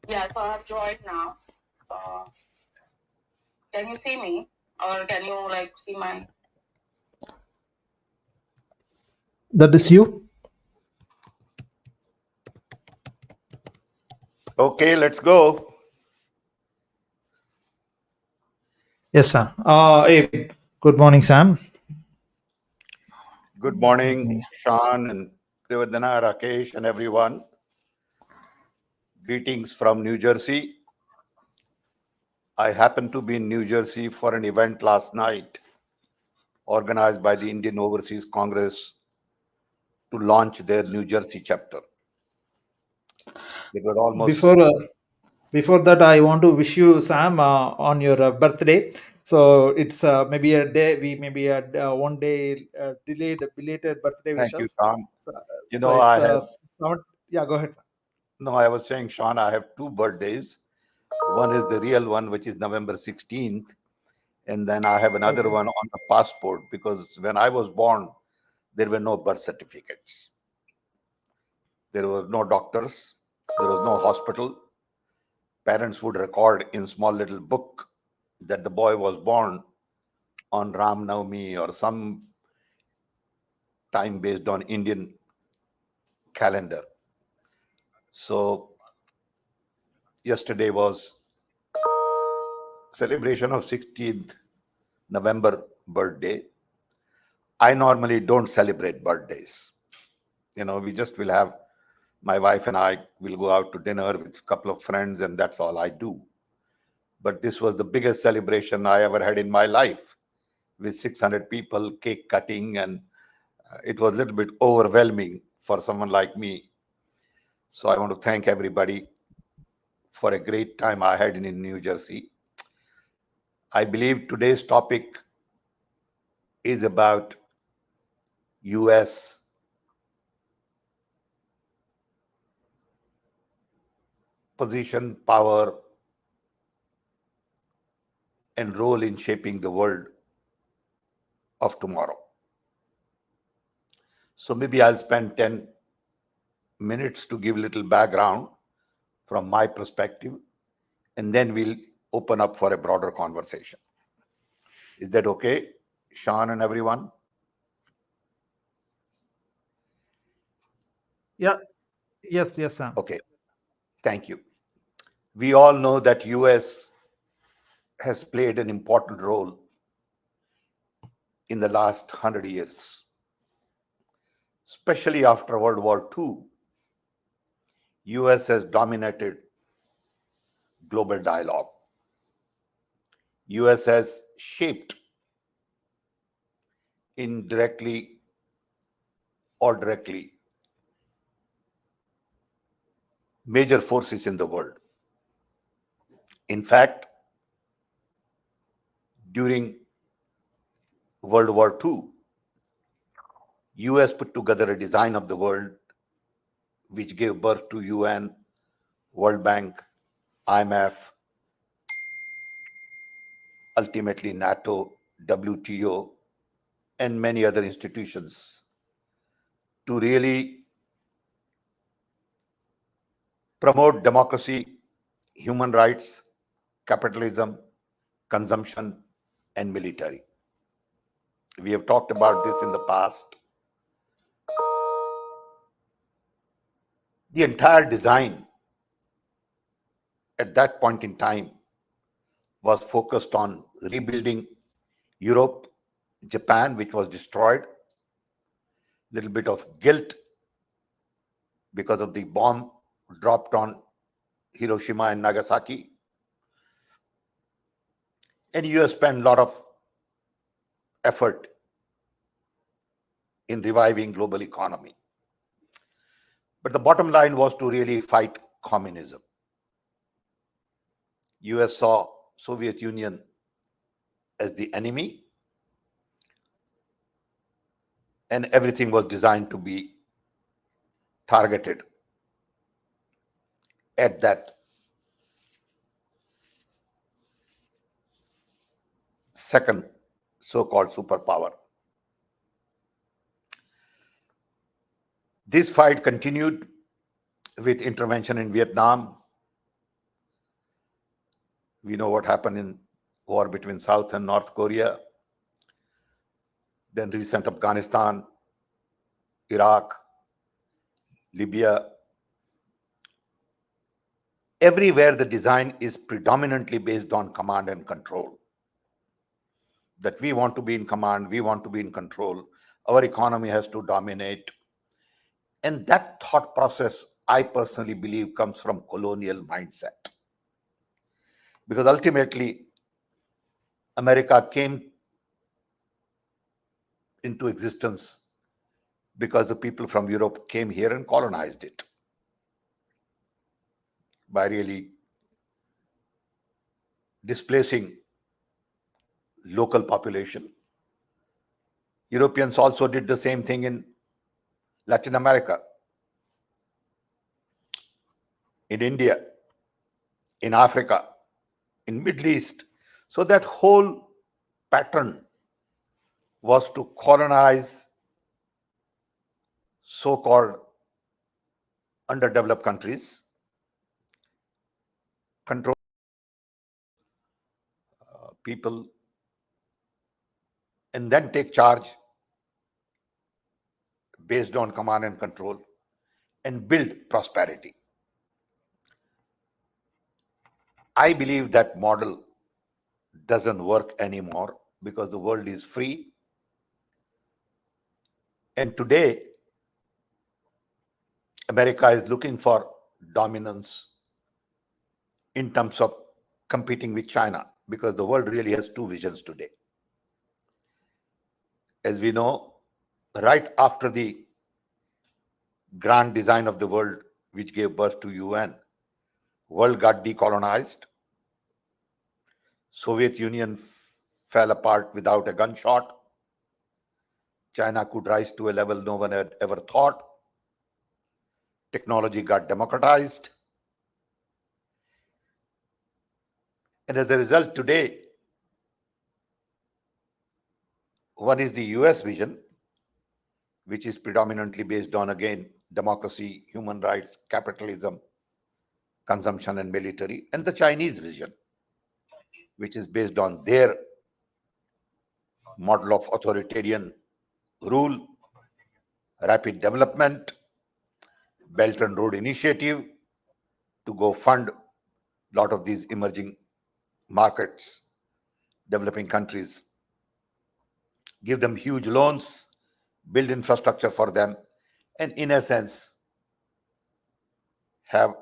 Yeah, so I have joined now. Can you see me? Or can you see my... That is you? Okay, let's go. Yes, sir. Hey, good morning, Sam. Good morning, Sean and Privadana, Rakesh, and everyone. Greetings from New Jersey. I happened to be in New Jersey for an event last night organized by the Indian Overseas Congress to launch their New Jersey chapter. There were almost... Before that, I want to wish you, Sam, on your birthday. So it's maybe a day, we maybe had 1 day delayed, belated birthday Thank you, wishes. Tom. So it's yeah, go ahead, sir. No, I was saying, Sean, I have two birthdays. One is the real one, which is November 16th. And then I have another one on the passport, because when I was born, there were no birth certificates. There were no doctors. There was no hospital. Parents would record in small little book that the boy was born on Ram Navami or some time based on Indian calendar. So yesterday was celebration of 16th November birthday. I normally don't celebrate birthdays. We just will have, my wife and I will go out to dinner with a couple of friends, and that's all I do. But this was the biggest celebration I ever had in my life, with 600 people, cake cutting, and it was a little bit overwhelming for someone like me. So I want to thank everybody for a great time I had in New Jersey. I believe today's topic is about US position, power, and role in shaping the world of tomorrow. So maybe I'll spend 10 minutes to give a little background from my perspective, and then we'll open up for a broader conversation. Is that okay, Sean and everyone? Yeah. Yes, Sam. Okay. Thank you. We all know that US has played an important role in the last 100 years, especially after World War II. US has dominated global dialogue. US has shaped, indirectly or directly, major forces in the world. In fact, during World War II, US put together a design of the world which gave birth to UN, World Bank, IMF, ultimately NATO, WTO, and many other institutions to really promote democracy, human rights, capitalism, consumption, and military. We have talked about this in the past. The entire design at that point in time was focused on rebuilding Europe, Japan, which was destroyed, little bit of guilt because of the bomb dropped on Hiroshima and Nagasaki. And US spent a lot of effort in reviving global economy. But the bottom line was to really fight communism. US saw Soviet Union as the enemy, and everything was designed to be targeted at that second so-called superpower. This fight continued with intervention in Vietnam, We know what happened in war between South and North Korea, then recent Afghanistan, Iraq, Libya. Everywhere the design is predominantly based on command and control. That we want to be in command, we want to be in control, our economy has to dominate. And that thought process, I personally believe, comes from colonial mindset. Because ultimately, America came into existence because the people from Europe came here and colonized it by really displacing local population. Europeans also did the same thing in Latin America, in India, in Africa, in Middle East. So that whole pattern was to colonize so-called underdeveloped countries, control people, and then take charge based on command and control and build prosperity. I believe that model doesn't work anymore because the world is free. And today, America is looking for dominance in terms of competing with China, because the world really has two visions today. As we know, right after the grand design of the world, which gave birth to UN, world got decolonized. Soviet Union fell apart without a gunshot. China could rise to a level no one had ever thought. Technology got democratized. And as a result, today, one is the US vision, which is predominantly based on, again, democracy, human rights, capitalism, consumption, and military, and the Chinese vision, which is based on their model of authoritarian rule, rapid development, Belt and Road Initiative to go fund a lot of these emerging markets, developing countries, give them huge loans, build infrastructure for them, and in a sense, have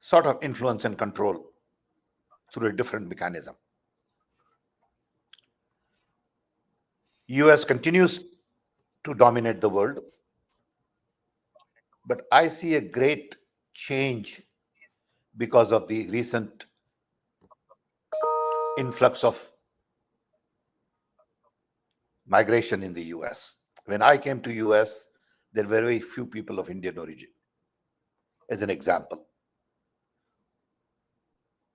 sort of influence and control through a different mechanism. US continues to dominate the world, but I see a great change because of the recent influx of migration in the US. When I came to US, there were very few people of Indian origin, as an example.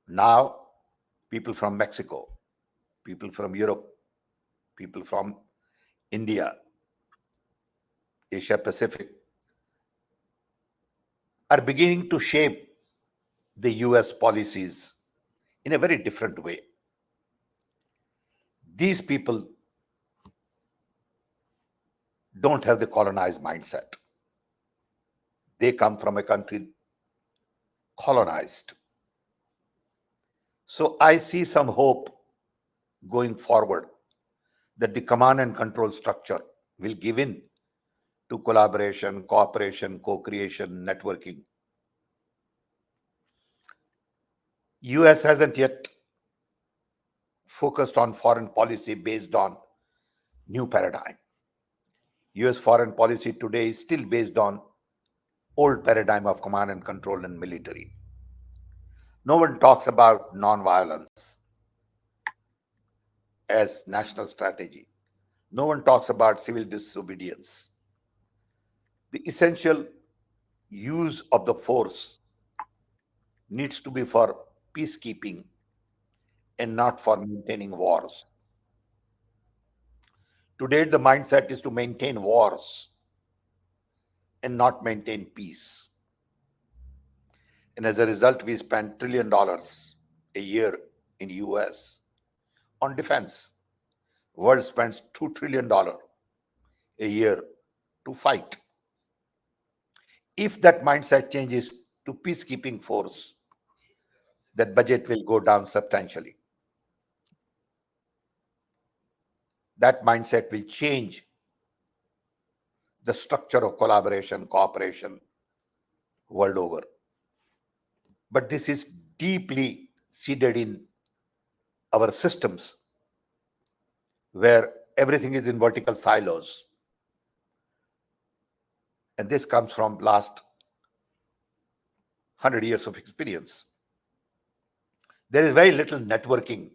Now, people from Mexico, people from Europe, people from India, Asia Pacific, are beginning to shape the US policies in a very different way. These people don't have the colonized mindset. They come from a country colonized. So I see some hope going forward that the command and control structure will give in to collaboration, cooperation, co-creation, networking. US hasn't yet focused on foreign policy based on new paradigm. US foreign policy today is still based on old paradigm of command and control and military. No one talks about non-violence as national strategy. No one talks about civil disobedience. The essential use of the force needs to be for peacekeeping and not for maintaining wars. Today, the mindset is to maintain wars and not maintain peace. And as a result, we spend $1 trillion a year in US on defense. World spends $2 trillion a year to fight. If that mindset changes to peacekeeping force, that budget will go down substantially. That mindset will change the structure of collaboration, cooperation world over. But this is deeply seated in our systems where everything is in vertical silos. And this comes from last 100 years of experience. There is very little networking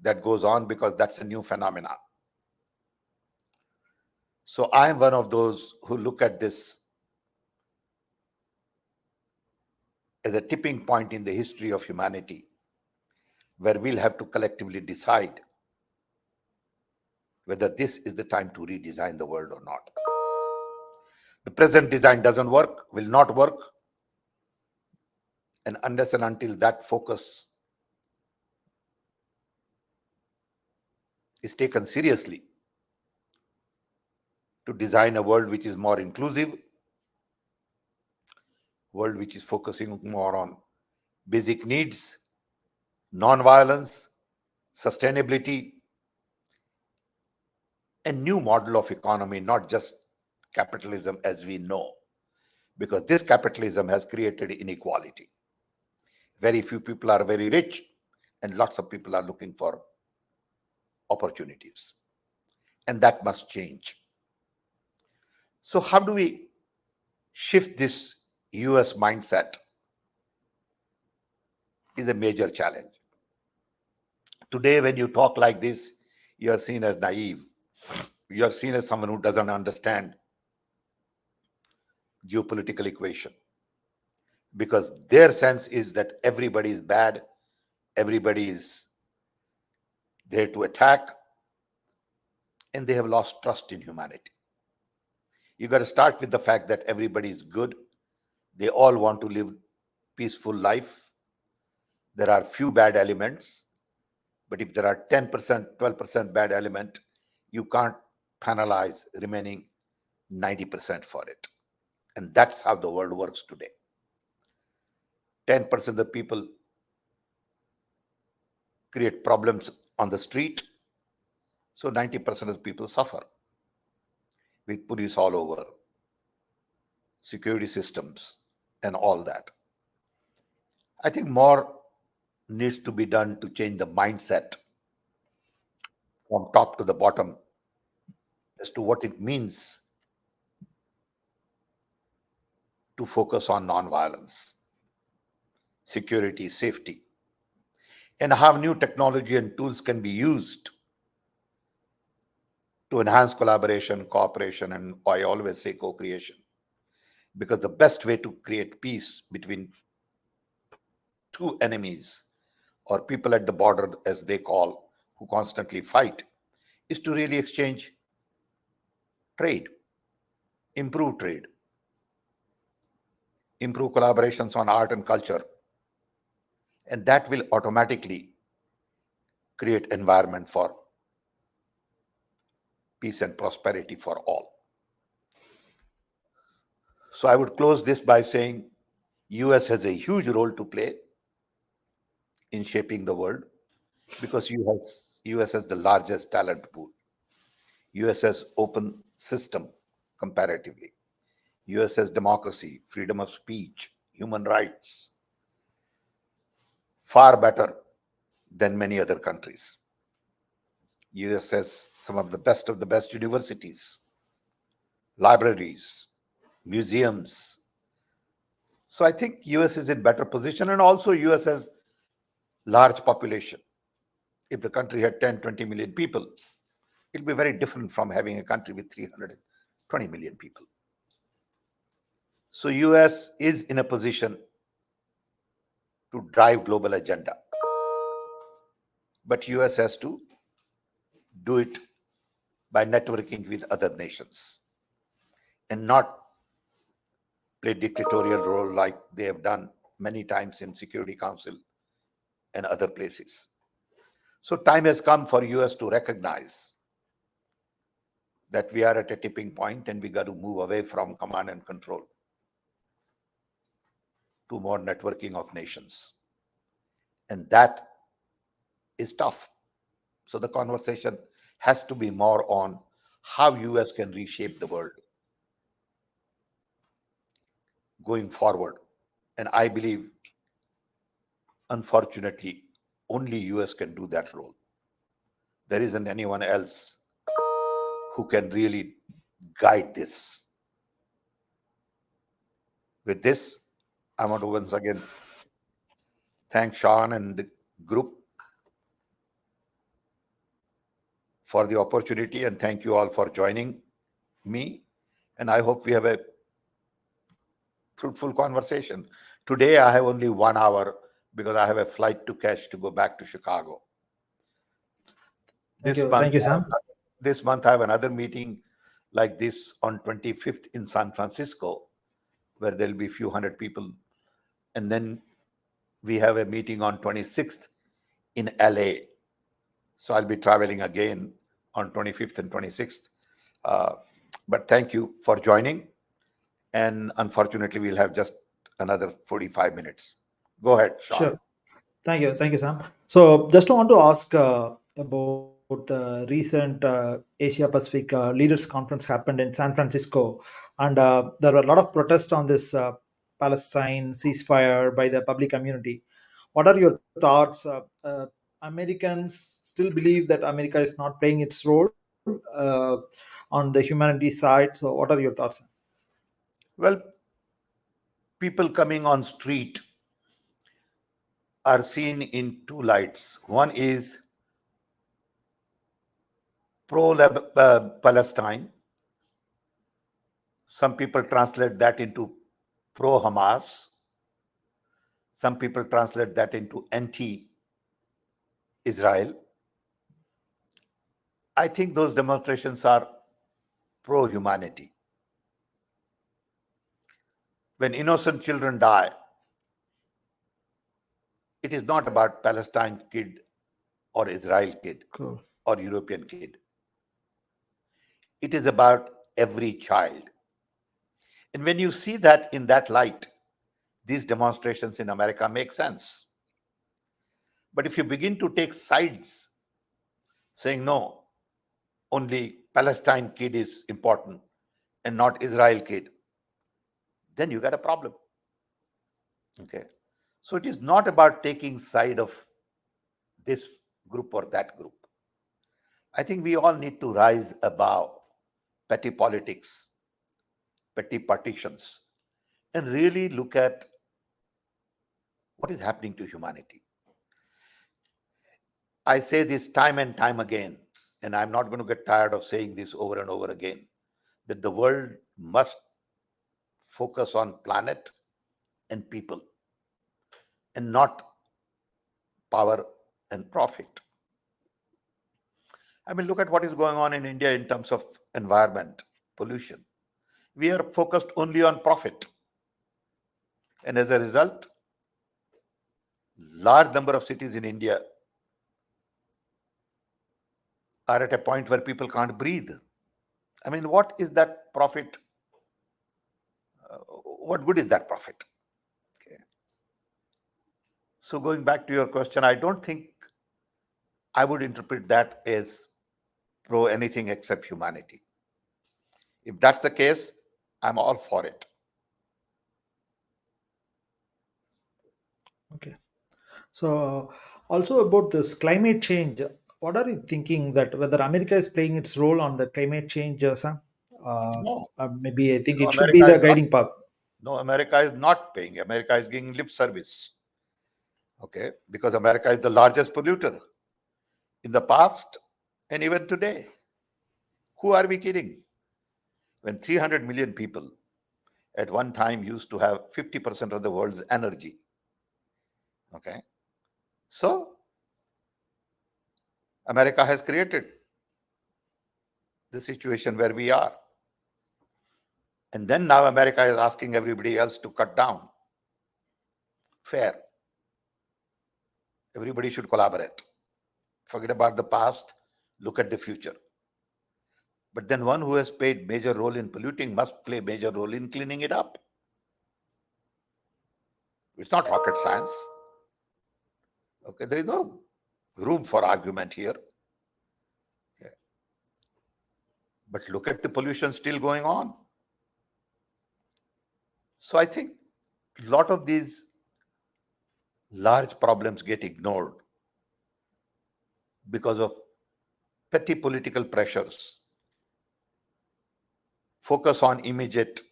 that goes on because that's a new phenomenon. So I am one of those who look at this as a tipping point in the history of humanity, where we'll have to collectively decide whether this is the time to redesign the world or not. The present design doesn't work, will not work, and unless and until that focus is taken seriously to design a world which is more inclusive, world which is focusing more on basic needs, non-violence, sustainability, a new model of economy, not just capitalism as we know, because this capitalism has created inequality. Very few people are very rich, and lots of people are looking for opportunities. And that must change. So how do we shift this US mindset is a major challenge. Today, when you talk like this, you are seen as naive. You are seen as someone who doesn't understand geopolitical equation, because their sense is that everybody is bad, everybody is there to attack, and they have lost trust in humanity. You got to start with the fact that everybody is good. They all want to live peaceful life. There are few bad elements, but if there are 10%, 12% bad element, you can't penalize remaining 90% for it. And that's how the world works today. 10% of the people create problems on the street, so 90% of the people suffer with police all over, security systems, and all that. I think more needs to be done to change the mindset from top to the bottom as to what it means to focus on non-violence, security, safety, and how new technology and tools can be used to enhance collaboration, cooperation, and I always say co-creation. Because the best way to create peace between two enemies or people at the border, as they call, who constantly fight, is to really exchange trade, improve trade, improve collaborations on art and culture. And that will automatically create environment for peace and prosperity for all. So I would close this by saying US has a huge role to play in shaping the world because US has the largest talent pool. US has open system comparatively. US has democracy, freedom of speech, human rights, far better than many other countries. US has some of the best universities, libraries, museums. So I think US is in better position, and also US has large population. If the country had 10, 20 million people, it'll be very different from having a country with 320 million people. So US is in a position to drive global agenda. But US has to do it by networking with other nations and not play dictatorial role like they have done many times in Security Council and other places. So time has come for US to recognize that we are at a tipping point and we got to move away from command and control to more networking of nations. And that is tough. So the conversation has to be more on how US can reshape the world going forward. And I believe, unfortunately, only US can do that role. There isn't anyone else who can really guide this. With this, I want to once again thank Sean and the group for the opportunity, and thank you all for joining me. And I hope we have a fruitful conversation. Today, I have only 1 hour because I have a flight to catch to go back to Chicago. Thank you, Sam. This month, I have another meeting like this on 25th in San Francisco, where there'll be a few hundred people. And then we have a meeting on 26th in LA. So I'll be traveling again on 25th and 26th. But thank you for joining. And unfortunately, we'll have just another 45 minutes. Go ahead, Sean. Sure. Thank you, Sam. So just want to ask about the recent Asia Pacific Leaders Conference happened in San Francisco, and there were a lot of protests on this Palestine ceasefire by the public community. What are your thoughts? Americans still believe that America is not playing its role on the humanity side. So what are your thoughts? Well, people coming on street are seen in two lights. One is pro-Palestine. Some people translate that into pro-Hamas. Some people translate that into anti-Israel. I think those demonstrations are pro-humanity. When innocent children die, it is not about Palestine kid or Israel kid Cool. or European kid. It is about every child. And when you see that in that light, these demonstrations in America make sense. But if you begin to take sides, saying no, only Palestine kid is important and not Israel kid, then you got a problem. Okay. So it is not about taking side of this group or that group. I think we all need to rise above petty politics, petty partitions, and really look at what is happening to humanity. I say this time and time again, and I'm not going to get tired of saying this over and over again, that the world must focus on planet and people and not power and profit. I mean, look at what is going on in India in terms of environment, pollution. We are focused only on profit. And as a result, large number of cities in India are at a point where people can't breathe. I mean, what is that profit? What good is that profit? Okay. So going back to your question, I don't think I would interpret that as pro anything except humanity. If that's the case, I'm all for it. Okay. So also about this climate change, what are you thinking that whether America is playing its role on the climate change, Sam? No, Maybe I think no, it should be the America is not. guiding path. No, America is not paying. America is giving lip service. Okay, because America is the largest polluter in the past and even today. Who are we kidding? When 300 million people at one time used to have 50% of the world's energy. Okay, so America has created the situation where we are. And then now America is asking everybody else to cut down. Fair. Everybody should collaborate. Forget about the past, look at the future. But then one who has played major role in polluting must play major role in cleaning it up. It's not rocket science. Okay, there is no room for argument here. Okay. But look at the pollution still going on. So I think a lot of these large problems get ignored because of petty political pressures. Focus on immediate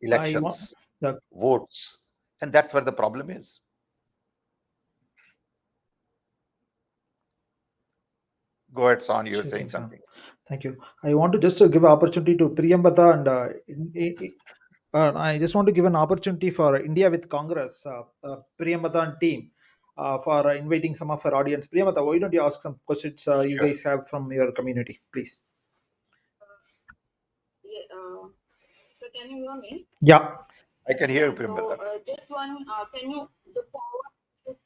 elections, votes, and that's where the problem is. Go ahead, Son, you're saying something. Thank you. I want to just give an opportunity to Priyambata and I just want to give an opportunity for India with Congress, Priyambata and team, for inviting some of our audience. Priyambata, why don't you ask some questions you guys have from your community, please? So can you hear me? Yeah. I can hear you, Priyambata. So this one, can you the forward you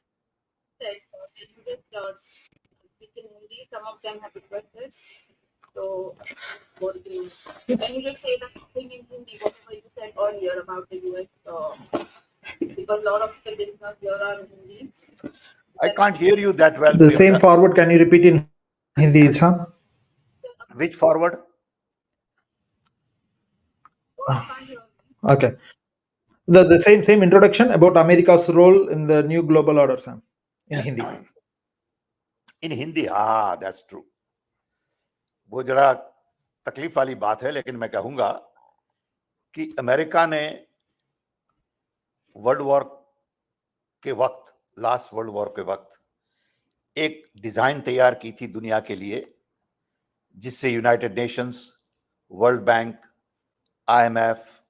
said, can you just speak in Hindi? Some of them have requested. So what do you? Can you just say the thing in Hindi, whatever you said earlier about the US? Because a lot of the listeners here are in Hindi. I can't hear you that well. The same forward, can you repeat in Hindi, Sam? Which forward? Okay. The same introduction about America's role in the new global order, Sam, in Hindi. In Hindi, that's true. वो जरा तकलीफ वाली बात है, लेकिन मैं कहूंगा कि अमेरिका ने वर्ल्ड वॉर के वक्त, लास्ट वर्ल्ड वॉर के वक्त एक डिजाइन तैयार की थी दुनिया के लिए, जिससे United Nations, world bank, IMF,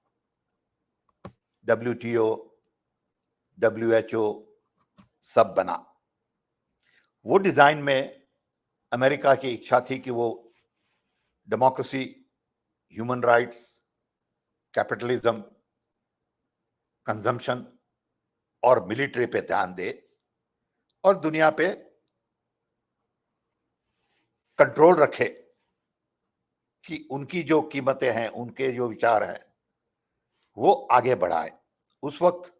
WTO, WHO सब बना। वो डिजाइन में अमेरिका की इच्छा थी कि वो democracy, human rights, capitalism, consumption और मिलिट्री पे ध्यान दे और दुनिया पे कंट्रोल रखे कि उनकी जो कीमतें हैं, उनके जो विचार हैं, वो आगे बढ़ाए। उस वक्त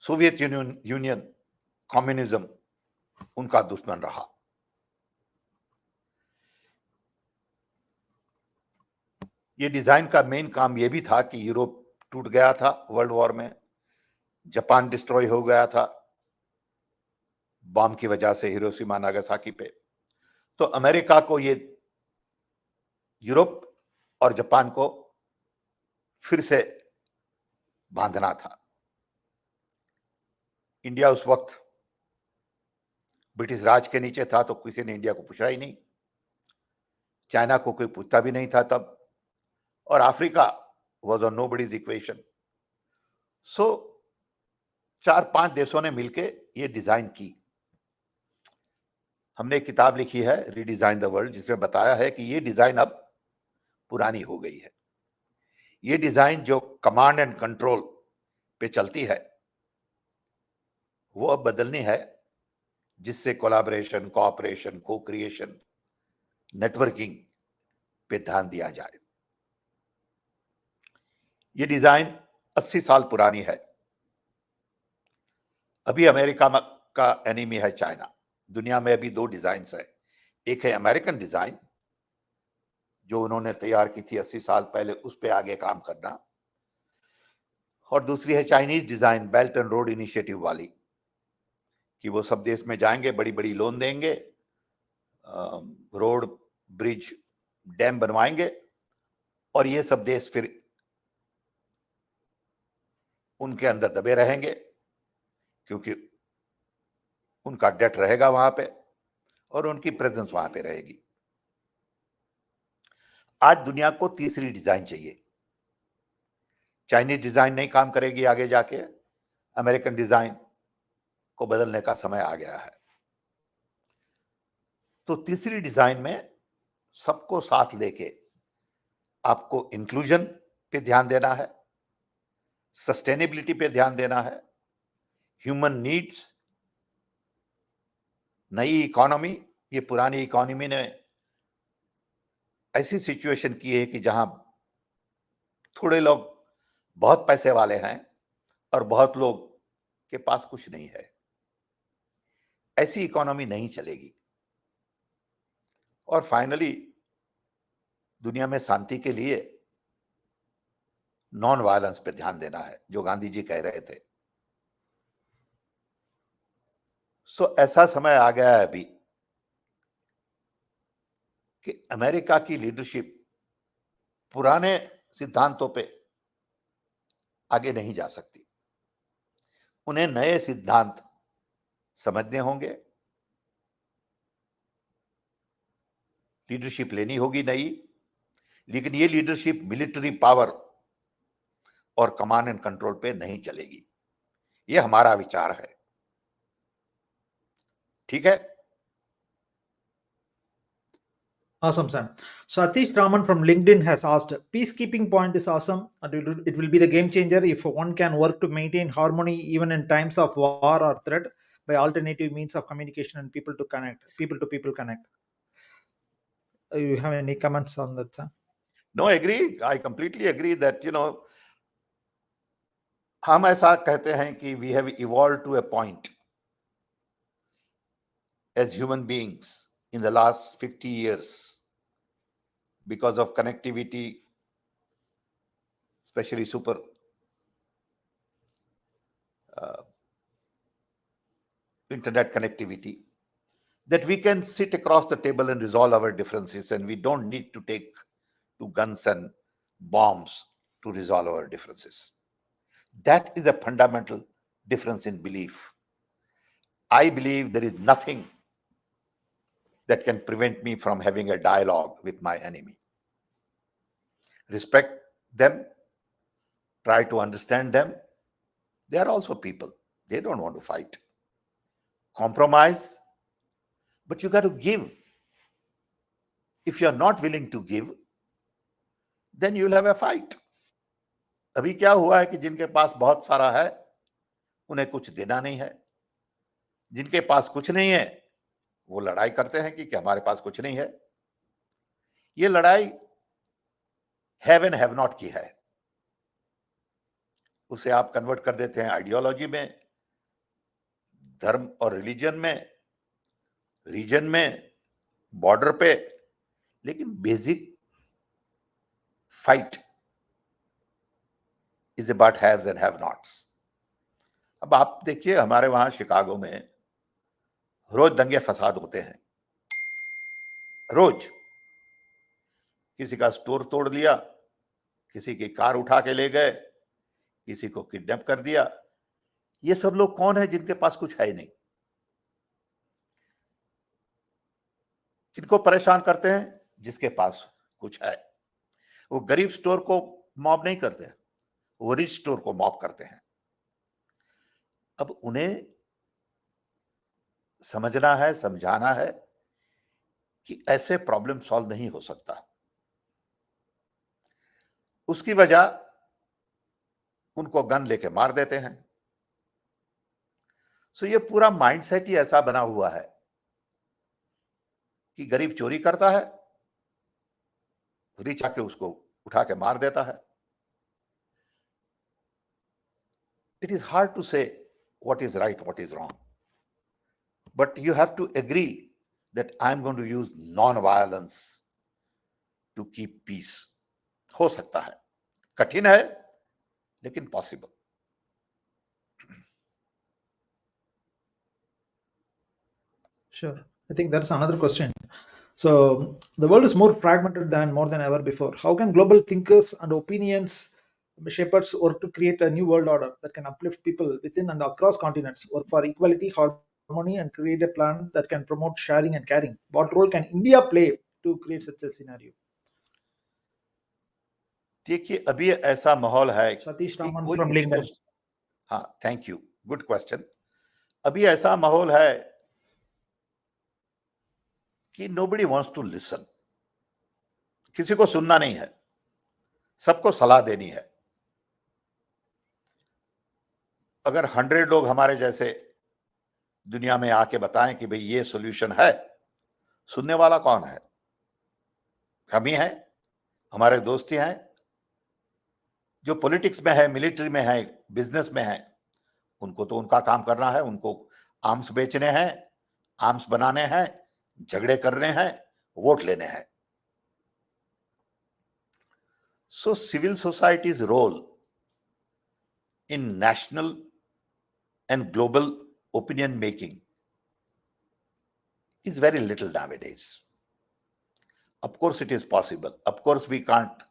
सोवियत यूनियन, कम्युनिज्म उनका दुश्मन रहा। ये डिजाइन का मेन काम ये भी था कि यूरोप टूट गया था वर्ल्ड वॉर में, जापान डिस्ट्रॉय हो गया था बॉम्ब की वजह से हिरोशिमा नागासाकी पे। तो अमेरिका को ये यूरोप और जापान को फिर से बांधना था। इंडिया उस वक्त ब्रिटिश राज के नीचे था, तो किसी ने इंडिया को पूछा ही नहीं, चाइना को कोई पूछता भी नहीं था तब, और Africa was on nobody's equation. So 4-5 देशों ने मिलके ये डिजाइन की। हमने एक किताब लिखी है, रीडिजाइन द वर्ल्ड, जिसमें बताया है कि ये डिजाइन अब पुरानी हो गई है। ये डिजाइन जो कमांड एंड कंट्रोल पे चलती है, वो अब बदलनी है, जिससे कोलैबोरेशन, कोऑपरेशन, को क्रिएशन, नेटवर्किंग पे ध्यान दिया जाए। ये डिजाइन 80 साल पुरानी है। अभी अमेरिका का एनिमी है चाइना। दुनिया में अभी 2 डिजाइन है। एक है अमेरिकन डिजाइन, जो उन्होंने तैयार की थी 80 साल पहले, उस पे आगे काम करना, और दूसरी है Chinese design, belt and road initiative वाली, कि वो सब देश में जाएंगे, बड़ी बड़ी लोन देंगे, रोड, ब्रिज, डैम बनवाएंगे, और ये सब देश फिर उनके अंदर दबे रहेंगे, क्योंकि उनका डेट रहेगा वहां पे और उनकी प्रेजेंस वहां पे रहेगी। आज दुनिया को तीसरी डिजाइन चाहिए। चाइनीज डिजाइन नहीं काम करेगी आगे जाके, अमेरिकन डिजाइन को बदलने का समय आ गया है। तो तीसरी डिजाइन में सबको साथ लेके आपको इंक्लूजन पे ध्यान देना है, सस्टेनेबिलिटी पे ध्यान देना है, ह्यूमन नीड्स नई इकोनॉमी, ये पुरानी इकोनॉमी ने ऐसी सिचुएशन की है कि जहां थोड़े लोग बहुत पैसे वाले हैं और बहुत लोग के पास कुछ नहीं है। ऐसी इकोनॉमी नहीं चलेगी। और फाइनली दुनिया में शांति के लिए नॉन वायलेंस पे ध्यान देना है, जो गांधी जी कह रहे थे। सो ऐसा समय आ गया है अभी कि अमेरिका की लीडरशिप पुराने सिद्धांतों पे आगे नहीं जा सकती। उन्हें नए सिद्धांत समझने होंगे, लीडरशिप लेनी होगी नई, लेकिन ये लीडरशिप मिलिट्री पावर और कमांड एंड कंट्रोल पे नहीं चलेगी। ये हमारा विचार है। ठीक है। Awesome, Sam. Satish Raman from LinkedIn has asked, peacekeeping point is awesome and it will be the game changer if one can work to maintain harmony even in times of war or threat by alternative means of communication and people to people connect. You have any comments on that, Sam? No, agree. I completely agree that, हम ऐसा कहते हैं कि we have evolved to a point as human beings in the last 50 years because of connectivity, especially super internet connectivity, that we can sit across the table and resolve our differences, and we don't need to take to guns and bombs to resolve our differences. That is a fundamental difference in belief. I believe there is nothing that can prevent me from having a dialogue with my enemy. Respect them, try to understand them. They are also people. They don't want to fight. Compromise, but you got to give. If you're not willing to give, then you'll have a fight. अभी क्या हुआ है कि जिनके पास बहुत सारा है उन्हें कुछ देना नहीं है, जिनके पास कुछ नहीं है वो लड़ाई करते हैं कि हमारे पास कुछ नहीं है। ये लड़ाई हैव एंड हैव नॉट की है। उसे आप कन्वर्ट कर देते हैं आइडियोलॉजी में, धर्म और रिलीजन में, रीजन में, बॉर्डर पे, लेकिन basic fight is about haves and have nots. अब आप देखिए हमारे वहां शिकागो में रोज दंगे फसाद होते हैं, रोज। किसी का स्टोर तोड़ दिया, किसी की कार उठा के ले गए, किसी को किडनैप कर दिया। ये सब लोग कौन है जिनके पास कुछ है ही नहीं? किनको परेशान करते हैं? जिसके पास कुछ है। वो गरीब स्टोर को मॉब नहीं करते, वो रिच स्टोर को मॉब करते हैं। अब उन्हें समझना है, समझाना है कि ऐसे प्रॉब्लम सॉल्व नहीं हो सकता। उसकी वजह उनको गन लेके मार देते हैं। सो ये पूरा माइंडसेट ही ऐसा बना हुआ है कि गरीब चोरी करता है, रिच आके उसको उठा के मार देता है। इट इज हार्ड टू से what is right, what is wrong, but you have to agree that I'm going to use non-violence to keep peace. हो सकता है, कठिन है लेकिन possible. Sure. I think that's another question. So the world is more fragmented more than ever before. How can global thinkers and opinions shapers work to create a new world order that can uplift people within and across continents, work for equality, harmony, and create a plan that can promote sharing and caring? What role can India play to create such a scenario? देखिए अभी ऐसा माहौल है Satish कि Raman कोई from किसी को, LinkedIn. हाँ थैंक यू, गुड क्वेश्चन। अभी ऐसा माहौल है कि nobody wants to listen. किसी को सुनना नहीं है, सबको सलाह देनी है। अगर 100 लोग हमारे जैसे दुनिया में आके बताएं कि भाई ये सॉल्यूशन है, सुनने वाला कौन है? हम ही हैं, हमारे दोस्त ही हैं। जो पॉलिटिक्स में है, मिलिट्री में है, बिजनेस में है, उनको तो उनका काम करना है, उनको आर्म्स बेचने हैं, आर्म्स बनाने हैं, झगड़े करने हैं, वोट लेने हैं। So civil society's role in national and global opinion making is very little nowadays. Of course, it is possible. Of course, we can't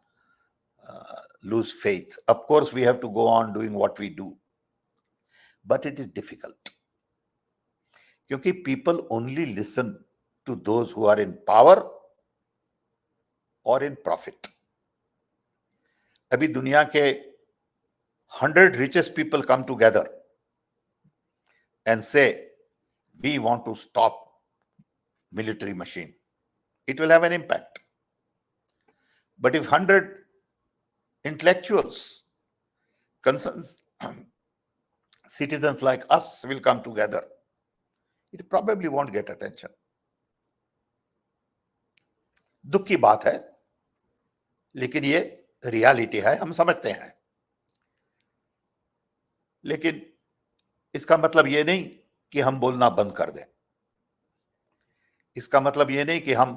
lose faith. Of course, we have to go on doing what we do. But it is difficult. Because people only listen to those who are in power or in profit. अभी दुनिया के 100 richest people come together and say, we want to stop military machine. It will have an impact. But if 100 intellectuals, concerns, citizens like us will come together, it probably won't get attention. दुख की बात है, लेकिन ये reality है, हम समझते हैं। लेकिन इसका मतलब ये नहीं कि हम बोलना बंद कर दें। इसका मतलब ये नहीं कि हम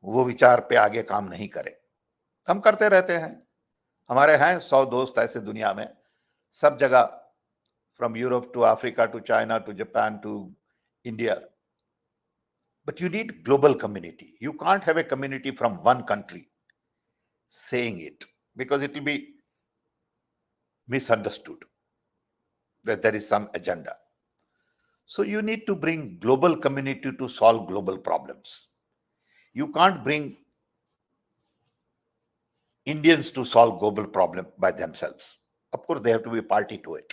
वो विचार पे आगे काम नहीं करें। हम करते रहते हैं। हमारे हैं 100 दोस्त ऐसे दुनिया में, सब जगह, from Europe to Africa to China to Japan to India. But you need global community. You can't have a community from one country saying it, because it will be misunderstood that there is some agenda. So you need to bring global community to solve global problems. You can't bring Indians to solve global problem by themselves. Of course, they have to be a party to it.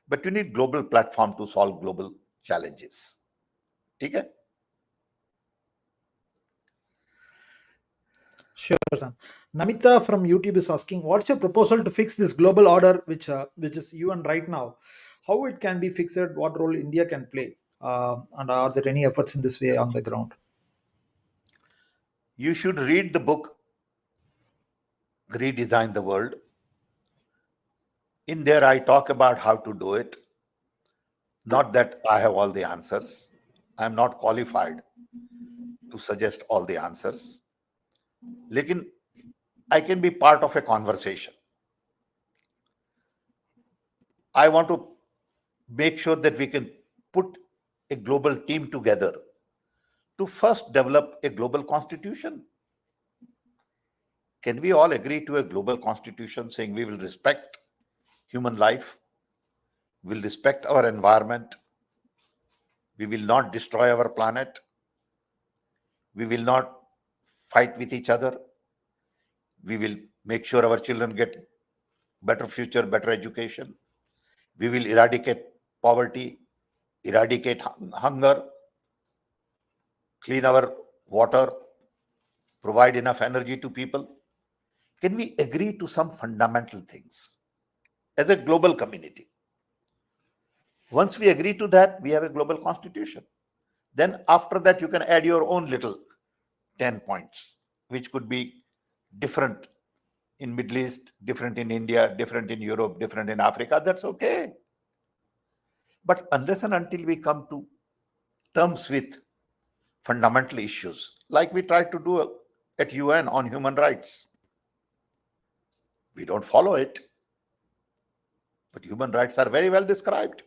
But you need global platform to solve global challenges. ठीक है? Sure, Sam. Namita from YouTube is asking, what's your proposal to fix this global order, which is UN right now? How it can be fixed? What role India can play? And are there any efforts in this way on the ground? You should read the book Redesign the World. In there, I talk about how to do it. Not that I have all the answers. I'm not qualified to suggest all the answers. Lekin I can be part of a conversation. I want to make sure that we can put a global team together to first develop a global constitution. Can we all agree to a global constitution saying we will respect human life, will respect our environment, we will not destroy our planet, we will not fight with each other, we will make sure our children get better future, better education, we will eradicate poverty, eradicate hunger, clean our water, provide enough energy to people? Can we agree to some fundamental things as a global community? Once we agree to that, we have a global constitution. Then after that, you can add your own little 10 points, which could be different in Middle East, different in India, different in Europe, different in Africa. That's okay. But unless and until we come to terms with fundamental issues, like we try to do at UN on human rights, we don't follow it. But human rights are very well described.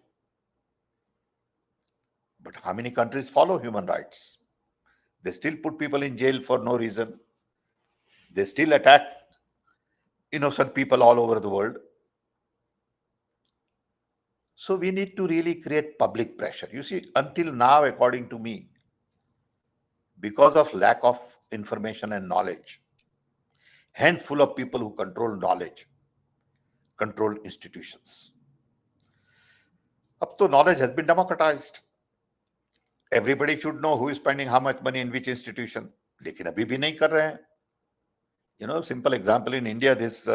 But how many countries follow human rights? They still put people in jail for no reason. They still attack innocent people all over the world. So we need to really create public pressure. You see, until now, according to me, because of lack of information and knowledge, handful of people who control knowledge control institutions. Up to knowledge has been democratized. Everybody should know who is spending how much money in which institution. लेकिन अभी भी नहीं कर रहे हैं. You know, simple example in India, this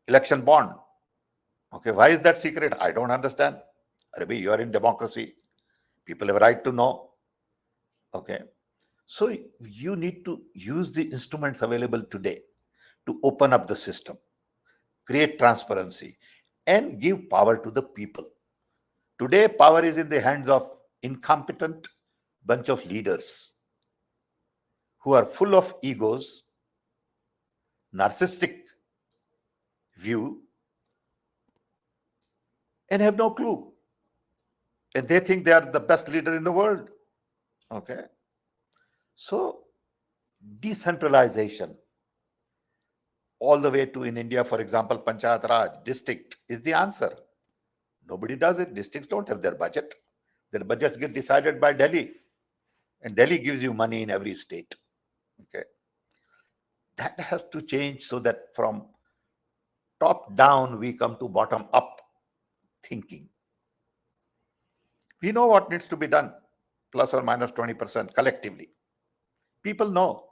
election bond. Okay, why is that secret? I don't understand. Arabi, you are in democracy. People have a right to know. Okay. So you need to use the instruments available today to open up the system, create transparency, and give power to the people. Today, power is in the hands of incompetent bunch of leaders who are full of egos, narcissistic view, and have no clue. And they think they are the best leader in the world. Okay. So decentralization, all the way to, in India, for example, Panchayat Raj, district is the answer. Nobody does it. Districts don't have their budget. Their budgets get decided by Delhi. And Delhi gives you money in every state. Okay. That has to change so that from top down we come to bottom up thinking. We know what needs to be done, plus or minus 20% collectively. People know.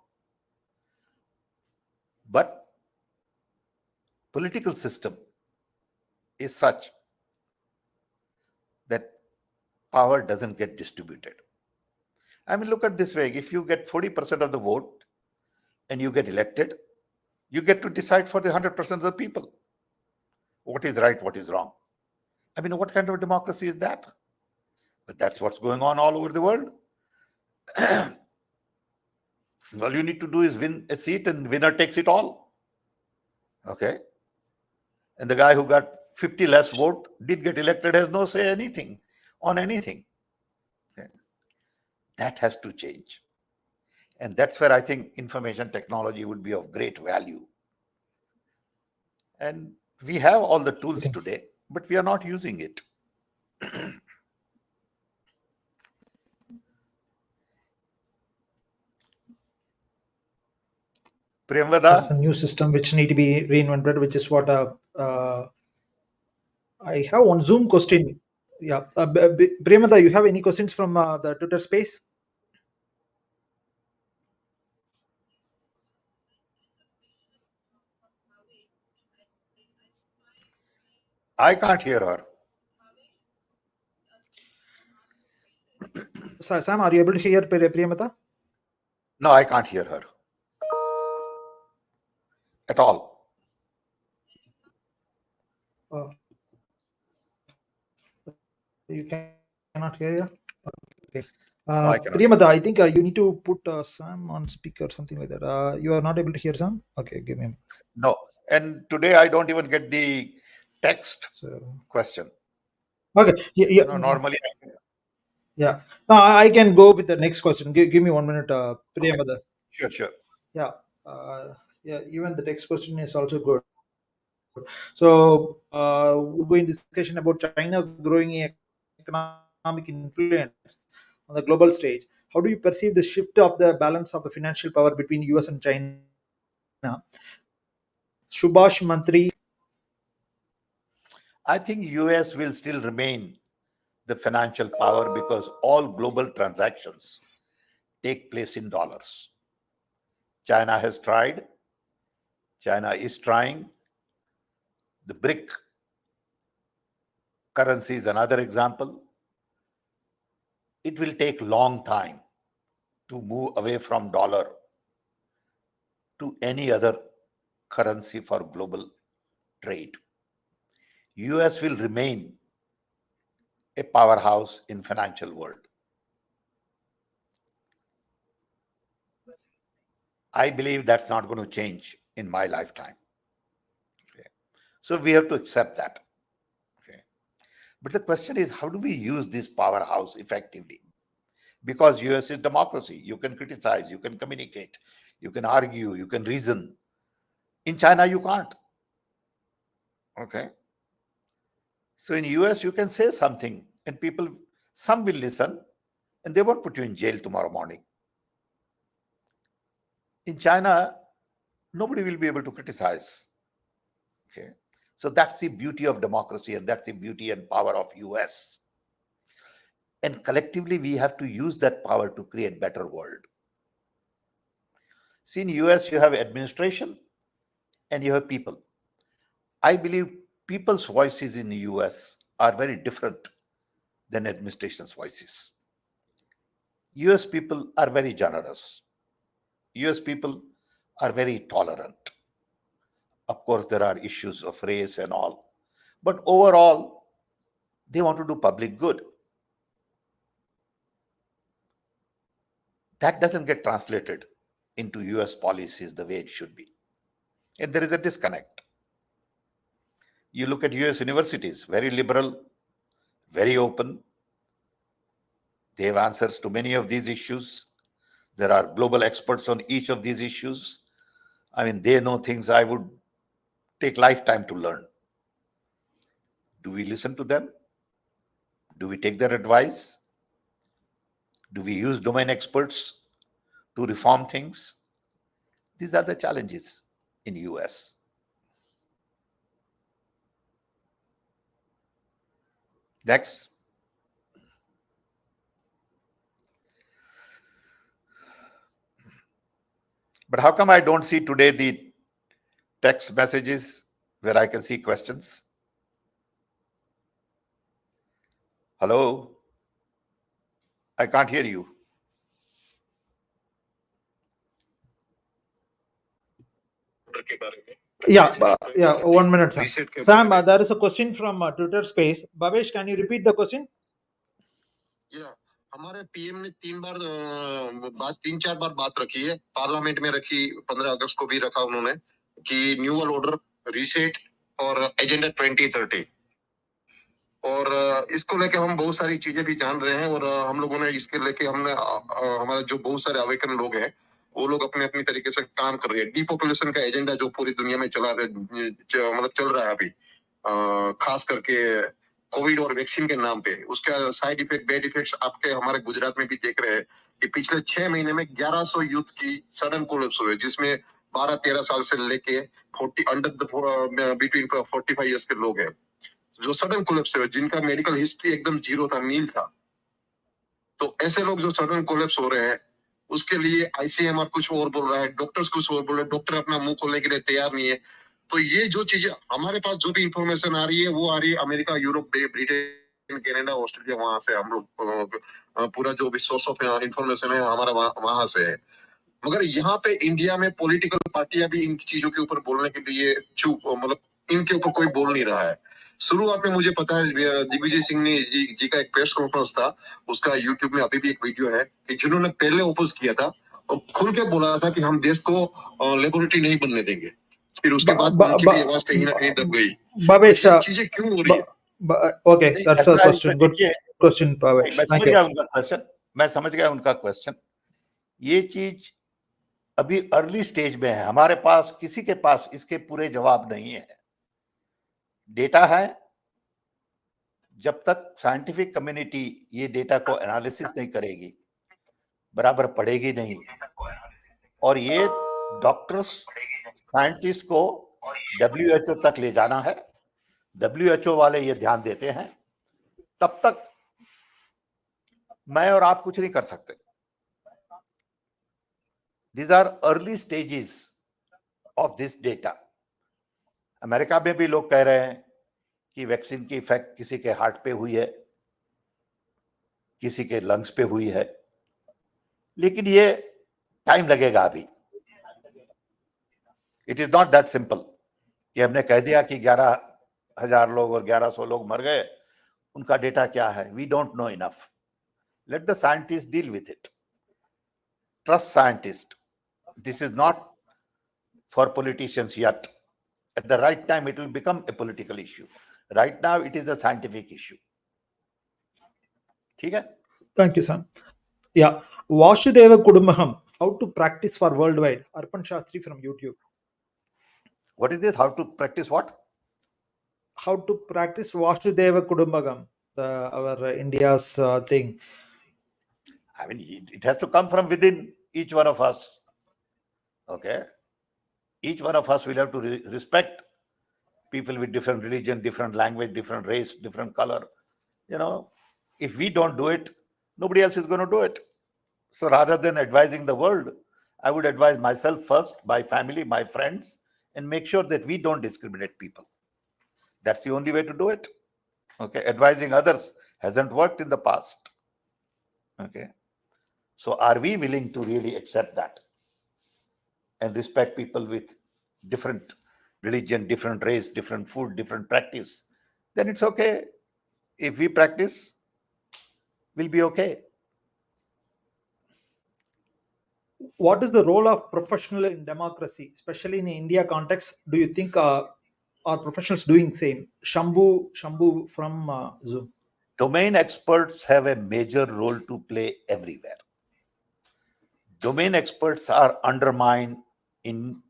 But political system is such that power doesn't get distributed. I mean, look at this way. If you get 40% of the vote and you get elected, you get to decide for the 100% of the people what is right, what is wrong. I mean, what kind of democracy is that? But that's what's going on all over the world. All you need to do is win a seat and winner takes it all. Okay. And the guy who got 50 less vote did get elected, has no say anything on anything. Okay. That has to change. And that's where I think information technology would be of great value. And we have all the tools today, but we are not using it. Premvada? There's a new system which need to be reinvented, which is what I have one Zoom question. Yeah, Premada, you have any questions from the Twitter space? I can't hear her. Sam, are you able to hear Premada? No, I can't hear her at all. You cannot hear her? Okay. No, I cannot. Premada, I think you need to put Sam on speaker or something like that. You are not able to hear Sam? Okay, give me a minute. No. And today I don't even get the text question. Okay. Yeah. Normally. Yeah. No, I can go with the next question. Give me 1 minute, Premada. Sure, sure. Yeah. Yeah. Even the text question is also good. So we'll go in discussion about China's growing economic influence on the global stage. How do you perceive the shift of the balance of the financial power between US and China? Subhash Mantri. I think US will still remain the financial power because all global transactions take place in dollars. China has tried. China is trying. The BRIC currency is another example. It will take long time to move away from dollar to any other currency for global trade. US will remain a powerhouse in financial world. I believe that's not going to change in my lifetime. Okay. So we have to accept that. Okay. But the question is, how do we use this powerhouse effectively? Because US is democracy. You can criticize, you can communicate, you can argue, you can reason. In China, you can't. Okay. So in US, you can say something and people, some will listen and they won't put you in jail tomorrow morning. In China, nobody will be able to criticize. Okay. So that's the beauty of democracy and that's the beauty and power of US. And collectively, we have to use that power to create better world. See, in US, you have administration and you have people. I believe people's voices in the US are very different than administration's voices. US people are very generous. US people are very tolerant. Of course, there are issues of race and all, but overall, they want to do public good. That doesn't get translated into US policies the way it should be. And there is a disconnect. You look at US universities, very liberal, very open. They have answers to many of these issues. There are global experts on each of these issues. I mean, they know things I would take lifetime to learn. Do we listen to them? Do we take their advice? Do we use domain experts to reform things? These are the challenges in US. Next. But how come I don't see today the text messages where I can see questions? Hello? I can't hear you. Yeah, 1 minute, Sam. Sam, there is a question from Twitter space. Bhavesh, can you repeat the question? या हमारे PM ने 3-4 बार बात रखी है, parliament में रखी, 15 अगस्त को भी रखा उन्होंने कि न्यू वर्ल्ड ऑर्डर, रीसेट और एजेंडा 2030, और इसको लेके हम बहुत सारी चीजें भी जान रहे हैं, और हम लोगों ने इसके लेके हमने हमारे जो बहुत सारे अवेकन लोग हैं वो लोग अपने अपनी तरीके से काम कर रहे हैं। डीपॉपुलेशन का एजेंडा जो पूरी दुनिया में मतलब चल रहा है अभी, खास करके कोविड और वैक्सीन के नाम पे, उसका साइड इफेक्ट, बैड इफेक्ट्स आपके हमारे गुजरात में भी देख रहे हैं कि पिछले 6 महीने में 1100 यूथ की सडन कोलैप्स हुए, जिसमें 12-13 साल से लेके 40 अंडर बिटवीन 45 इयर्स के लोग हैं जो सडन कोलैप्स हुए, जिनका मेडिकल हिस्ट्री एकदम जीरो था, नील था। तो ऐसे लोग जो सडन कोलैप्स हो रहे हैं, उसके लिए आईसीएमआर कुछ और बोल रहा है, डॉक्टर्स कुछ और बोल रहे हैं, डॉक्टर अपना मुंह खोलने के लिए तैयार नहीं है। तो ये जो चीजें हमारे पास जो भी इंफॉर्मेशन आ रही है वो आ रही है America, Europe, Britain, Canada, Australia, वहां से हम लोग पूरा जो भी सोर्स ऑफ इंफॉर्मेशन है हमारा वहां से है। मगर यहाँ पे इंडिया में पॉलिटिकल पार्टियां भी इन चीजों के ऊपर बोलने के लिए मतलब इनके ऊपर कोई बोल नहीं रहा है। शुरुआत में मुझे पता है दिग्विजय सिंह ने जी का एक प्रेस कॉन्फ्रेंस था, उसका यूट्यूब में अभी भी एक वीडियो है कि जिन्होंने पहले ओपोज किया था और खुल के बोला था कि हम देश को लेबोरेटरी नहीं बनने देंगे। फिर उसके बाद उनकी भी आवाज कहीं ना कहीं दब गई। Bhavesh, चीजें क्यों हो रही है? okay, that's a question. Good question, Bhavesh. मैं Thank समझ you. गया उनका क्वेश्चन, मैं समझ गया उनका क्वेश्चन। ये चीज अभी अर्ली स्टेज में है, हमारे पास किसी के पास इसके पूरे जवाब नहीं है। डेटा है, जब तक साइंटिफिक कम्युनिटी ये डेटा को एनालिसिस नहीं करेगी, बराबर पढ़ेगी नहीं, और ये डॉक्टर्स, साइंटिस्ट को WHO तक ले जाना है, WHO वाले ये ध्यान देते हैं, तब तक मैं और आप कुछ नहीं कर सकते। These are early stages of this data. America में भी लोग कह रहे हैं कि वैक्सीन की इफेक्ट किसी के हार्ट पे हुई है, किसी के लंग्स पे हुई है, लेकिन ये टाइम लगेगा अभी। It is not that simple कि हमने कह दिया कि 11,000 लोग और 1100 लोग मर गए, उनका डेटा क्या है, we don't know enough. Let the scientist deal with it, trust scientist. This is not for politicians yet. At the right time, it will become a political issue. Right now, it is a scientific issue. ठीक है? Thank you, Sam. Yeah, Vasudeva Kudumbakam, how to practice for worldwide. Arpan Shastri from YouTube. What is this? How to practice what? How to practice Vasudeva Kudumbakam, our India's thing. I mean, it has to come from within each one of us. Okay? Each one of us will have to respect people with different religion, different language, different race, different color. You know, if we don't do it, nobody else is going to do it. So rather than advising the world, I would advise myself first, my family, my friends, and make sure that we don't discriminate people. That's the only way to do it. Okay, advising others Hasn't worked in the past. Okay. So are we willing to really accept that and respect people with different religion, different race, different food, different practice? Then it's okay. If we practice, we'll be okay. What is the role of professional in democracy, especially in India context? Do you think are professionals doing same? Shambhu from Zoom. Domain experts have a major role to play everywhere. Domain experts are undermined in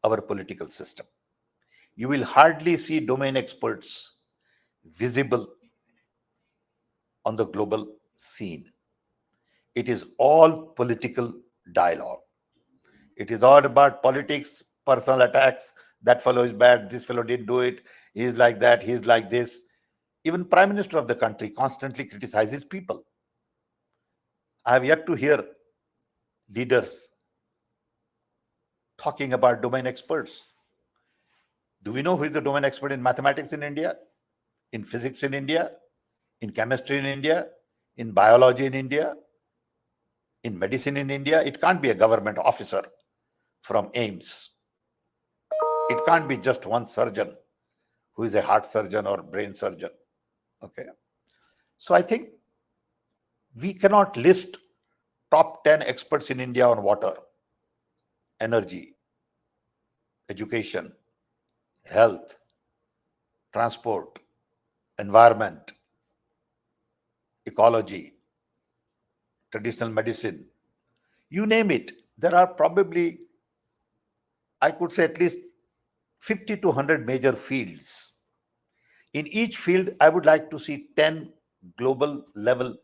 our political system. You will hardly see domain experts visible on the global scene. It is all political dialogue. It is all about politics, personal attacks. That fellow is bad. This fellow didn't do it. He's like that. He's like this. Even Prime Minister of the country constantly criticizes people. I have yet to hear leaders talking about domain experts. Do we know who is the domain expert in mathematics in India, in physics in India, in chemistry in India, in biology in India, in medicine in India? It can't be a government officer from AIMS. It can't be just one surgeon who is a heart surgeon or brain surgeon. Okay. So I think we cannot list top 10 experts in India on water, energy, education, health, transport, environment, ecology, traditional medicine. You name it. There are probably, I could say, at least 50 to 100 major fields. In each field, I would like to see 10 global level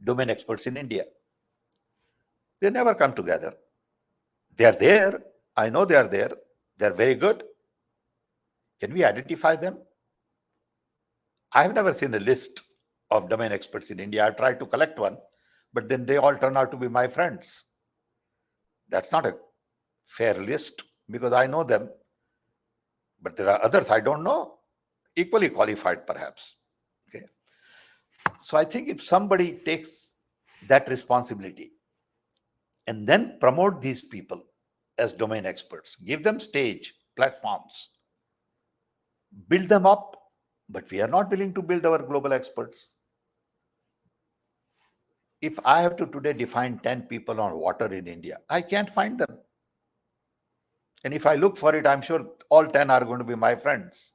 domain experts in India. They never come together. They are there. I know they are there. They are very good. Can we identify them? I have never seen a list of domain experts in India. I've tried to collect one, but then they all turn out to be my friends. That's not a fair list because I know them, but there are others I don't know, equally qualified perhaps. Okay. So I think if somebody takes that responsibility and then promote these people as domain experts, give them stage, platforms, build them up, but we are not willing to build our global experts. If I have to today define 10 people on water in India, I can't find them. And if I look for it, I'm sure all 10 are going to be my friends.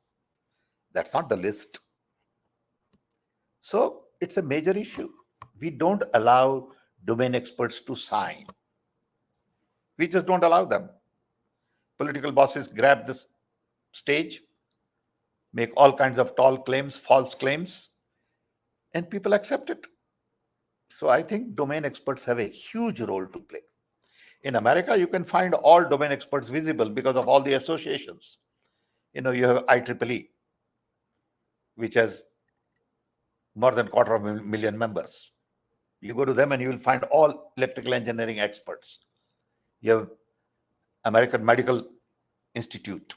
That's not the list. So it's a major issue. We don't allow domain experts to sign. We just don't allow them. Political bosses grab the stage, make all kinds of tall claims, false claims, and people accept it. So I think domain experts have a huge role to play. In America, you can find all domain experts visible because of all the associations. You have IEEE, which has more than 250,000 members. You go to them and you will find all electrical engineering experts. You have American Medical Institute.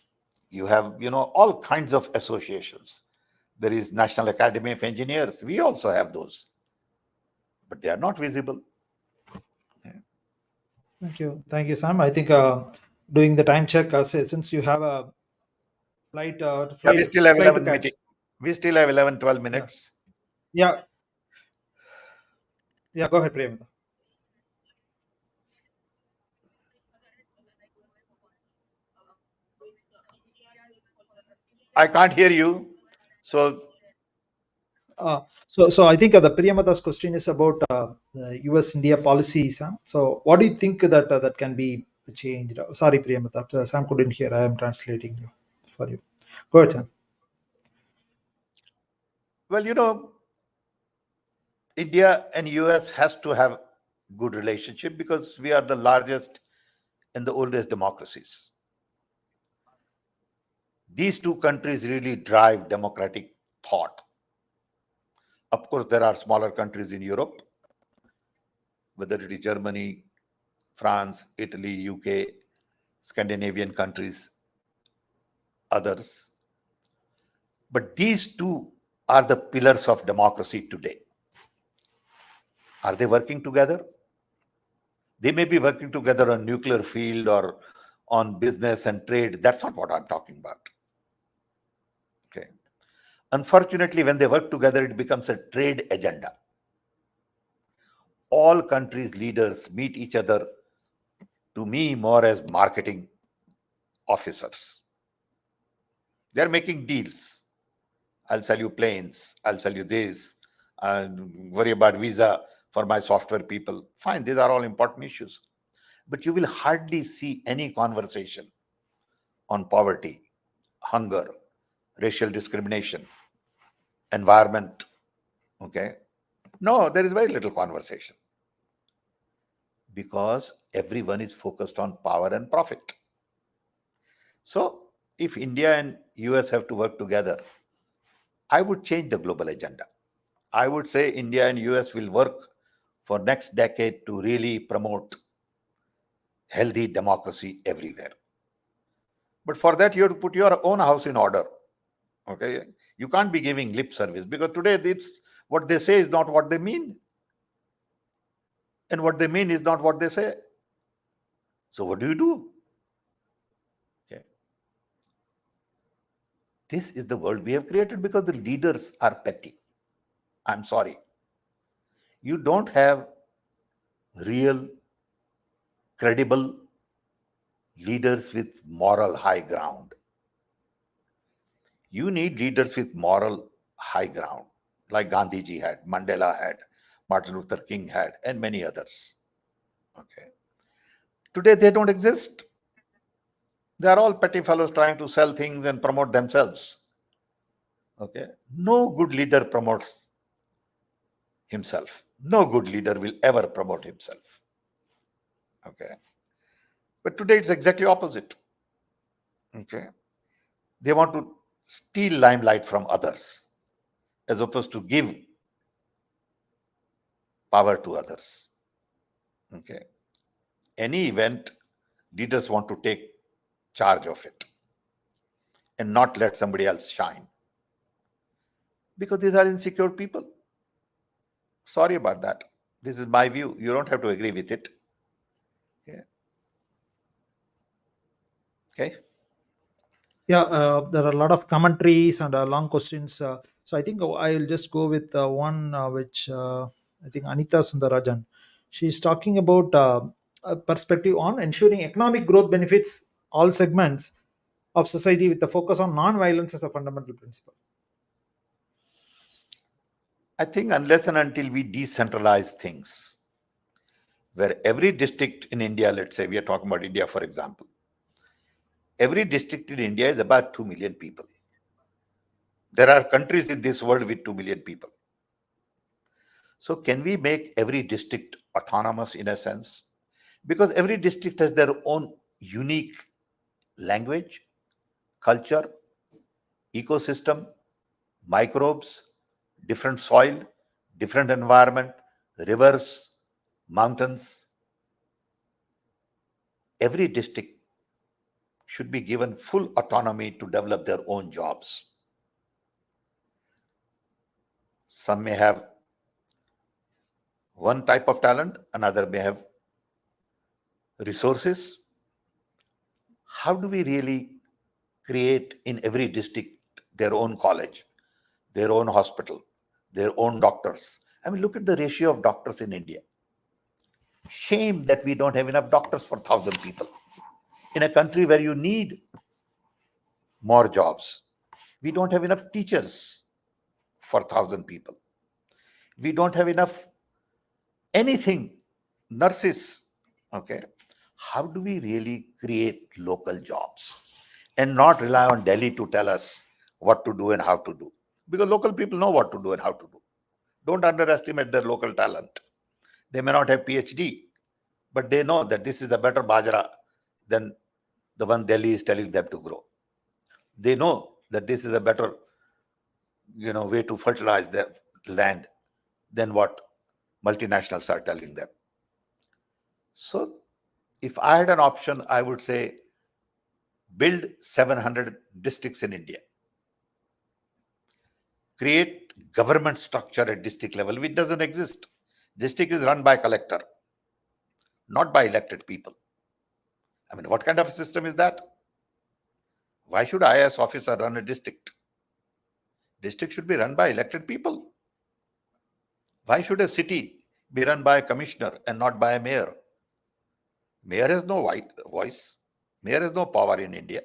You have, all kinds of associations. There is National Academy of Engineers. We also have those, but they are not visible. Thank you, Sam. I think doing the time check, since you have a flight, We still have flight to 11 catch. meeting. We still have 11, 12 minutes. Yeah. Go ahead, Priyamata. I can't hear you. So So I think the Priyamata's question is about the US-India policy, Sam. So what do you think that that can be changed? Sorry, Priyamata, Sam couldn't hear. I am translating for you. Go ahead, Sam. well, India and US has to have good relationship because we are the largest and the oldest democracies. These two countries really drive democratic thought. Of course, there are smaller countries in Europe, whether it is Germany, France, Italy, UK, Scandinavian countries, others. But these two are the pillars of democracy today. Are they working together? They may be working together on nuclear field or on business and trade. That's not what I'm talking about. Okay. Unfortunately, when they work together, it becomes a trade agenda. All countries' leaders meet each other, to me, more as marketing officers. They're making deals. I'll sell you planes. I'll sell you this. I'll worry about visa for my software people. Fine, these are all important issues. But you will hardly see any conversation on poverty, hunger, racial discrimination, environment. Okay. No, there is very little conversation because everyone is focused on power and profit. So if India and US have to work together, I would change the global agenda. I would say India and US will work for next decade to really promote healthy democracy everywhere. But for that, you have to put your own house in order. Okay. You can't be giving lip service because today it's what they say is not what they mean. And what they mean is not what they say. So what do you do? Okay. This is the world we have created because the leaders are petty. I'm sorry. You don't have real, credible leaders with moral high ground. You need leaders with moral high ground, like Gandhiji had, Mandela had, Martin Luther King had, and many others. Okay. Today they don't exist. They are all petty fellows trying to sell things and promote themselves. Okay. No good leader promotes himself. No good leader will ever promote himself. Okay. But today it's exactly opposite. Okay. They want to steal limelight from others as opposed to give power to others. Okay. Any event, leaders want to take charge of it and not let somebody else shine. Because these are insecure people. Sorry about that. This is my view. You don't have to agree with it. Yeah. Okay. Yeah, there are a lot of commentaries and long questions. So I think I'll just go with one which I think Anita Sundarajan. She's talking about a perspective on ensuring economic growth benefits all segments of society with the focus on non-violence as a fundamental principle. I think unless and until we decentralize things, where every district in India, let's say we are talking about India, for example, every district in India is about 2 million people. There are countries in this world with 2 million people. So can we make every district autonomous in a sense? Because every district has their own unique language, culture, ecosystem, microbes, different soil, different environment, rivers, mountains. Every district should be given full autonomy to develop their own jobs. Some may have one type of talent, another may have resources. How do we really create in every district their own college, their own hospital, their own doctors? I mean, look at the ratio of doctors in India. Shame that we don't have enough doctors for 1,000 people. In a country where you need more jobs, we don't have enough teachers for 1,000 people. We don't have enough anything, nurses. Okay. How do we really create local jobs and not rely on Delhi to tell us what to do and how to do? Because local people know what to do and how to do. Don't underestimate their local talent. They may not have PhD, but they know that this is a better bajra than the one Delhi is telling them to grow. They know that this is a better, way to fertilize their land than what multinationals are telling them. So if I had an option, I would say build 700 districts in India. Create government structure at district level, which doesn't exist. District is run by collector, not by elected people. I mean, what kind of a system is that? Why should IAS officer run a district? District should be run by elected people. Why should a city be run by a commissioner and not by a mayor? Mayor has no voice. Mayor has no power in India.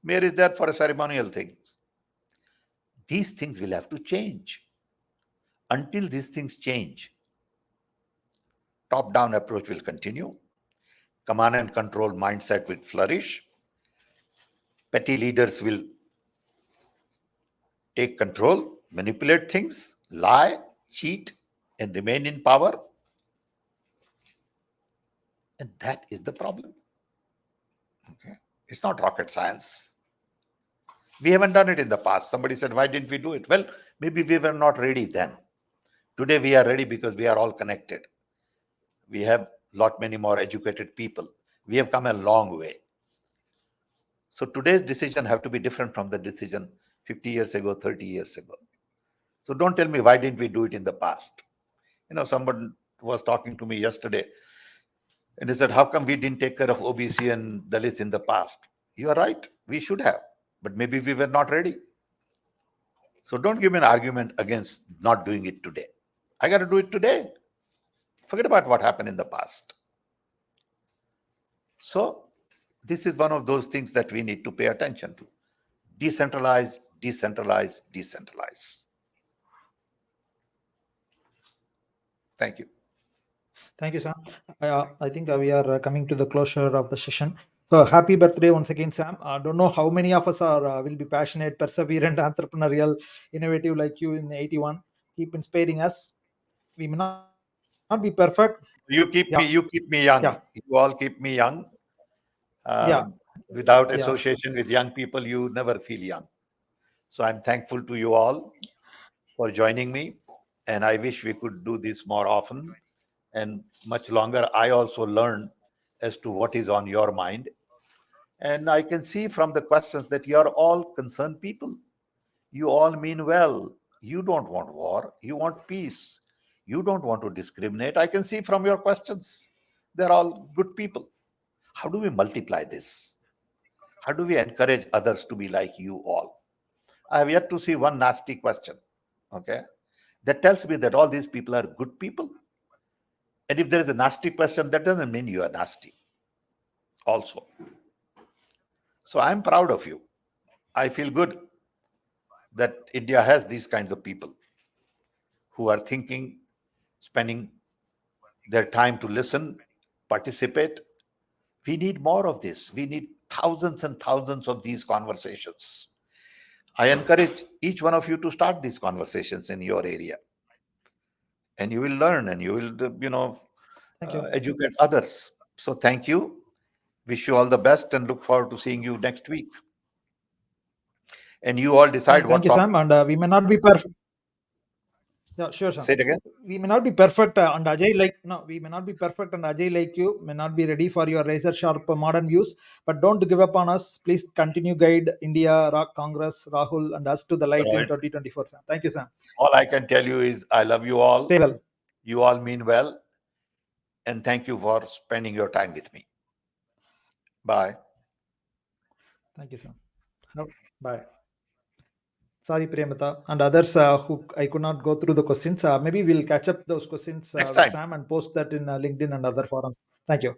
Mayor is there for a ceremonial things. These things will have to change. Until these things change, top-down approach will continue. Command and control mindset will flourish. Petty leaders will take control, manipulate things, lie, cheat, and remain in power. And that is the problem. Okay. It's not rocket science. We haven't done it in the past. Somebody said, why didn't we do it? Well, maybe we were not ready then. Today we are ready because we are all connected. We have many more educated people. We have come a long way. So today's decision have to be different from the decision 50 years ago, 30 years ago. So don't tell me, why didn't we do it in the past? Someone was talking to me yesterday and he said, how come we didn't take care of OBC and Dalits in the past? You are right. We should have, but maybe we were not ready. So don't give me an argument against not doing it today. I got to do it today. Forget about what happened in the past. So this is one of those things that we need to pay attention to. Decentralize, decentralize, decentralize. Thank you. Thank you, Sam. I think we are coming to the closure of the session. So happy birthday once again, Sam. I don't know how many of us are will be passionate, perseverant, entrepreneurial, innovative like you in 81. Keep inspiring us. We may not be perfect. You keep me young. Yeah. You all keep me young. Yeah. Without Yeah. association with young people, you never feel young. So I'm thankful to you all for joining me. And I wish we could do this more often and much longer. I also learn as to what is on your mind. And I can see from the questions that you are all concerned people. You all mean well. You don't want war. You want peace. You don't want to discriminate. I can see from your questions. They're all good people. How do we multiply this? How do we encourage others to be like you all? I have yet to see one nasty question. Okay. That tells me that all these people are good people. And if there is a nasty question, that doesn't mean you are nasty also. So I'm proud of you. I feel good that India has these kinds of people who are thinking, spending their time to listen, participate. We need more of this. We need thousands and thousands of these conversations. I encourage each one of you to start these conversations in your area. And you will learn and you will, Thank you. educate others. So thank you. Wish you all the best and look forward to seeing you next week. And you all decide Thank you, Sam. And we may not be perfect. Yeah, sure, Sam. Say it again. We may not be perfect and Ajay we may not be perfect and Ajay like you may not be ready for your razor sharp modern views, but don't give up on us. Please continue guide India, Congress, Rahul and us to the light in 2024, Sam. Thank you, Sam. All I can tell you is I love you all. Stay well. You all mean well. And thank you for spending your time with me. Bye. Thank you, Sam. Bye. Sorry, Premata and others who I could not go through the questions. Maybe we'll catch up those questions with time. Sam and post that in LinkedIn and other forums. Thank you.